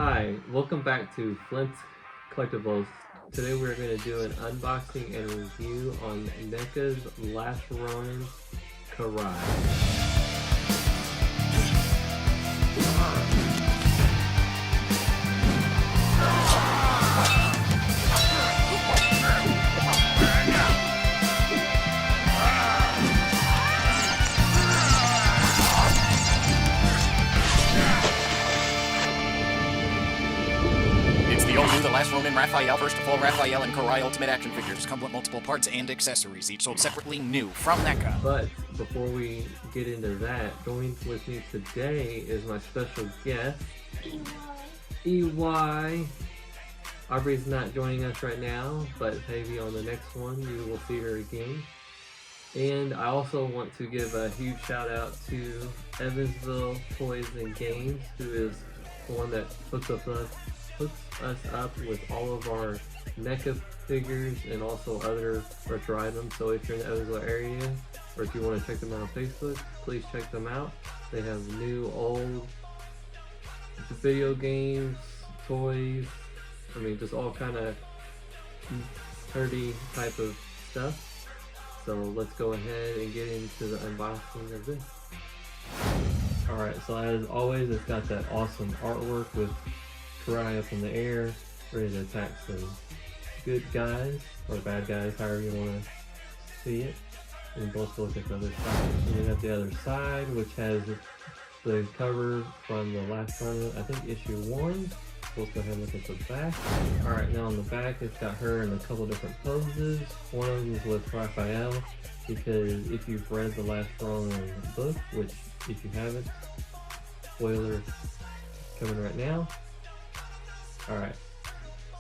Hi, welcome back to Flint's Collectibles. Today we're going to do an unboxing and review on NECA's last Ronin Karai. The last Ronin Raphael, first of all, Raphael and Karai Ultimate Action Figures come with multiple parts and accessories, each sold separately new from NECA. But before we get into that, joining with me today is my special guest, EY. Aubrey's not joining us right now, but maybe on the next one you will see her again. And I also want to give a huge shout out to Evansville Toys and Games, who is the one that hooks us up with all of our NECA figures and also other retro items. So if you're in the Evansville area, or if you want to check them out on Facebook, please check them out. They have new, old video games, toys, I mean just all kind of nerdy type of stuff. So let's go ahead and get into the unboxing of this. Alright, so as always, it's got that awesome artwork with Karai up in the air, ready to attack some good guys, or bad guys, however you want to see it. And both look at the other side. And then at the other side, which has the cover from the last run, I think issue 1. So let's go ahead and look at the back. Alright, now on the back, it's got her in a couple different poses. One of them is with Raphael, because if you've read the last Ronin book, which if you haven't, spoiler coming right now. Alright,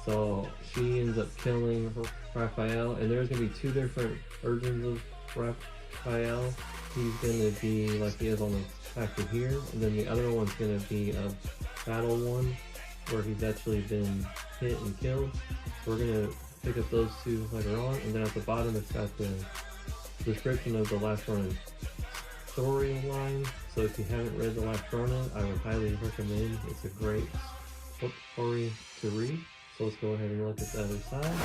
so she ends up killing Raphael, and there's going to be two different versions of Raphael. He's going to be like he is on the back of here, and then the other one's going to be a battle one, where he's actually been hit and killed. So we're going to pick up those two later on, and then at the bottom it's got the description of the last Ronin storyline. So if you haven't read the last Ronin, I would highly recommend. It's a great story to read. So let's go ahead and look at the other side.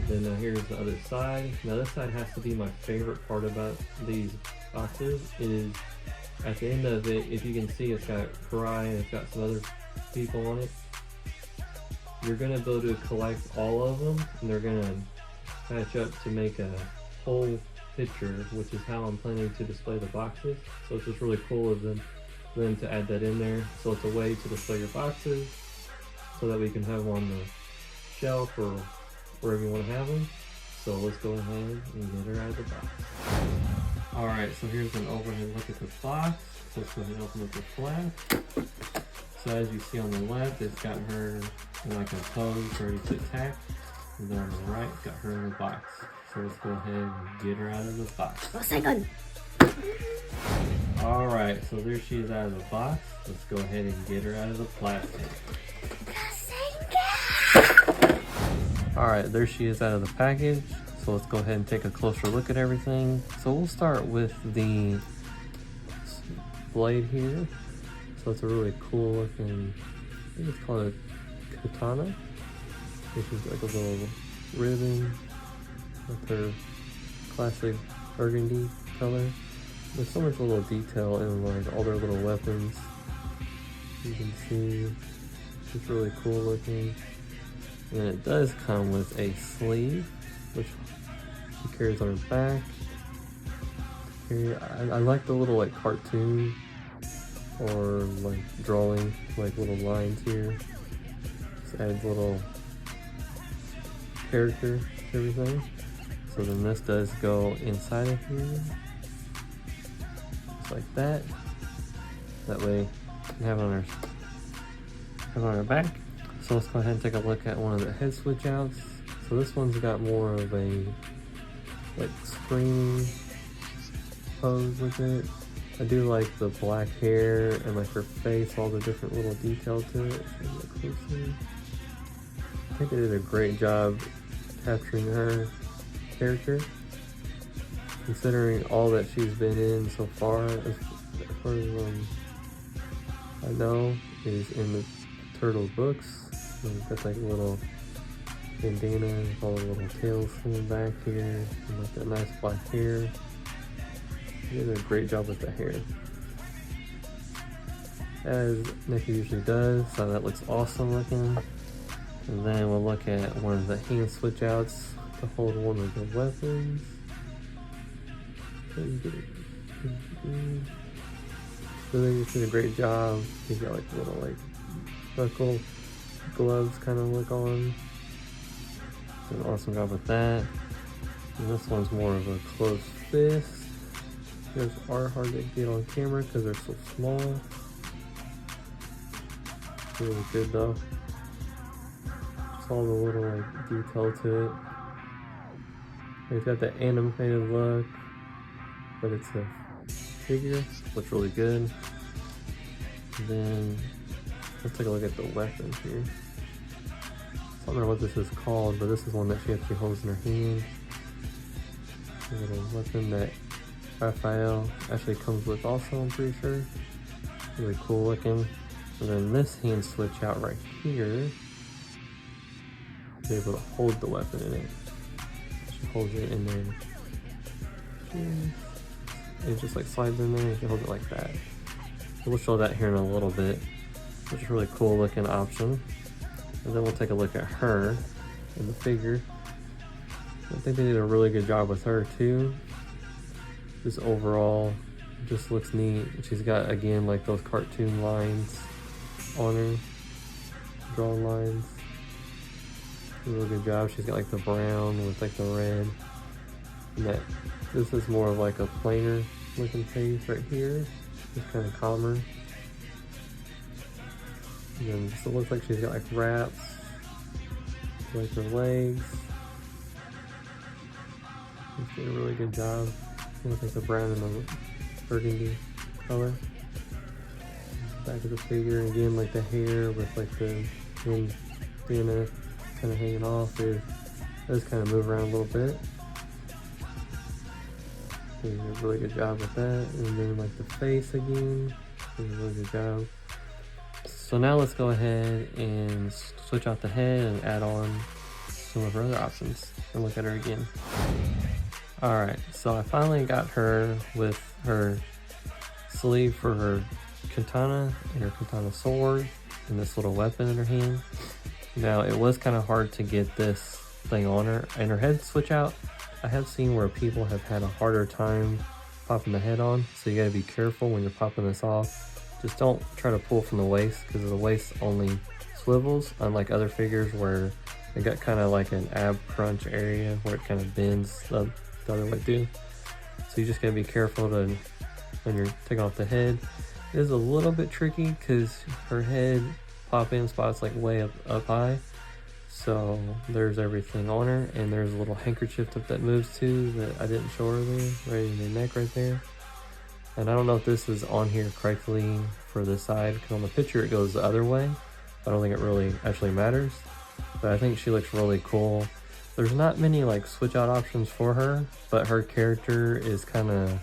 Then here's the other side. Now this side has to be my favorite part about these boxes, is at the end of it, if you can see, it's got Karai and it's got some other people on it. You're going to be able to collect all of them, and they're going to match up to make a whole picture, which is how I'm planning to display the boxes. So it's just really cool of them to add that in there. So it's a way to display your boxes, so that we can have them on the shelf or wherever you want to have them. So let's go ahead and get her out of the box. Alright, so here's an overhead look at the box. So let's go ahead and open up the flap. So as you see on the left, it's got her in like a pose ready to attack. And then on the right, it's got her in the box. So let's go ahead and get her out of the box. Alright, so there she is out of the box. Let's go ahead and get her out of the plastic. Alright, there she is out of the package. So let's go ahead and take a closer look at everything. So we'll start with the blade here. So it's a really cool looking, I think it's called a katana, which is like a little ribbon with her classic burgundy color. There's so much little detail in like all their little weapons. You can see it's really cool looking. And it does come with a sleeve, which she carries on her back. Here, I like the little like cartoon or like drawing, like little lines here. Just adds little character to everything. So then this does go inside of here, just like that. That way you can have it on her back. So let's go ahead and take a look at one of the head switch outs. So this one's got more of a like screaming pose with it. I do like the black hair and like her face, all the different little detail to it. I think they did a great job capturing her character, considering all that she's been in so far. As far as I know, is in the Turtle books. And got like a little bandana with all the little tails in the back here, and like that nice black hair. He did a great job with the hair, as Nikki usually does, so that looks awesome looking. And then we'll look at one of the hand switch outs to hold one of the weapons. So they just did a great job. He's got like little like knuckle gloves kind of look on. Did an awesome job with that. And this one's more of a closed fist. Those are hard to get on camera because they're so small. Really good though. Just all the little like detail to it. It's got that animated look, but it's a figure. Looks really good. And then let's take a look at the weapon here. I don't know what this is called, but this is one that she actually holds in her hand. A little weapon that Raphael actually comes with also, I'm pretty sure. Really cool looking. And then this hand switch out right here, be able to hold the weapon in it. She holds it in there. It just like slides in there and she holds it like that. So we'll show that here in a little bit, which is a really cool looking option. And then we'll take a look at her in the figure. I think they did a really good job with her too. Just overall, just looks neat. She's got, again, like those cartoon lines on her, drawn lines. Really good job. She's got like the brown with like the red. And that, this is more of like a plainer looking face right here. Just kind of calmer. And then it looks like she's got like wraps, like her legs. She's doing a really good job. Looks like the brown and the burgundy color. Back of the figure, and again, like the hair with like the bandana kind of hanging off. It does kind of move around a little bit. Did a really good job with that. And then like the face again, did a really good job. So now let's go ahead and switch out the head and add on some of her other options and look at her again. Alright, so I finally got her with her sleeve for her katana and her katana sword and this little weapon in her hand. Now it was kind of hard to get this thing on her, and her head switch out, I have seen where people have had a harder time popping the head on, so you gotta be careful when you're popping this off. Just don't try to pull from the waist, because the waist only swivels, unlike other figures where they got kind of like an ab crunch area where it kind of bends the other way too. So you just gotta be careful to, when you're taking off the head. It is a little bit tricky because her head pop-in spot's like way up high. So there's everything on her, and there's a little handkerchief that moves too that I didn't show earlier, right in the neck right there. And I don't know if this is on here correctly for this side, because on the picture it goes the other way. I don't think it really actually matters, but I think she looks really cool. There's not many like switch out options for her, but her character is kind of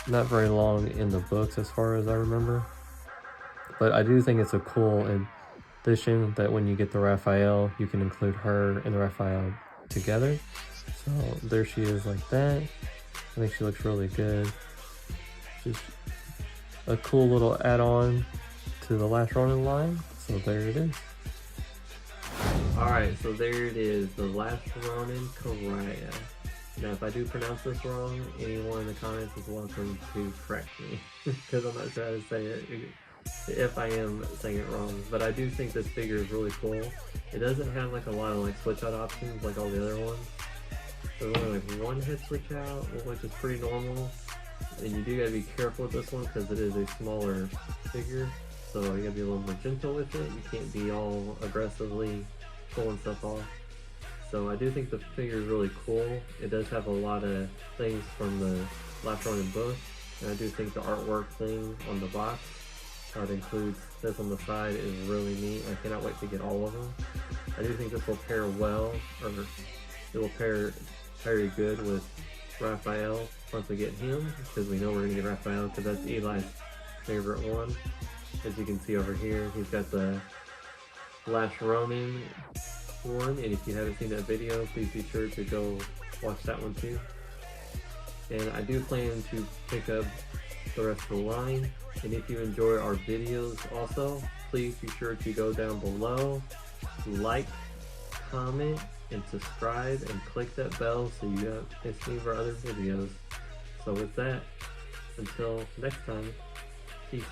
not very long in the books as far as I remember. But I do think it's a cool addition that when you get the Raphael, you can include her and the Raphael together. So there she is like that. I think she looks really good. Just a cool little add-on to the last Ronin line. So there it is. Alright, so there it is, the last Ronin Karai. Now if I do pronounce this wrong, anyone in the comments is welcome to correct me, because I'm not sure how to say it if I am saying it wrong. But I do think this figure is really cool. It doesn't have like a lot of like switch out options like all the other ones. There's only like one head switch out, which is pretty normal. And you do gotta be careful with this one because it is a smaller figure. So you gotta be a little more gentle with it. You can't be all aggressively pulling stuff off. So I do think the figure is really cool. It does have a lot of things from the last Ronin book. And I do think the artwork thing on the box, how it includes this on the side, is really neat. I cannot wait to get all of them. I do think this will pair well, or it will pair very good with Raphael once we get him, because we know we're going to get Raphael because that's Eli's favorite one. as you can see over here. He's got the Last Ronin one, and if you haven't seen that video, please be sure to go watch that one too. And I do plan to pick up the rest of the line, and if you enjoy our videos also, please be sure to go down below, like, comment, and subscribe, and click that bell so you don't miss any of our other videos. So with that, until next time, peace.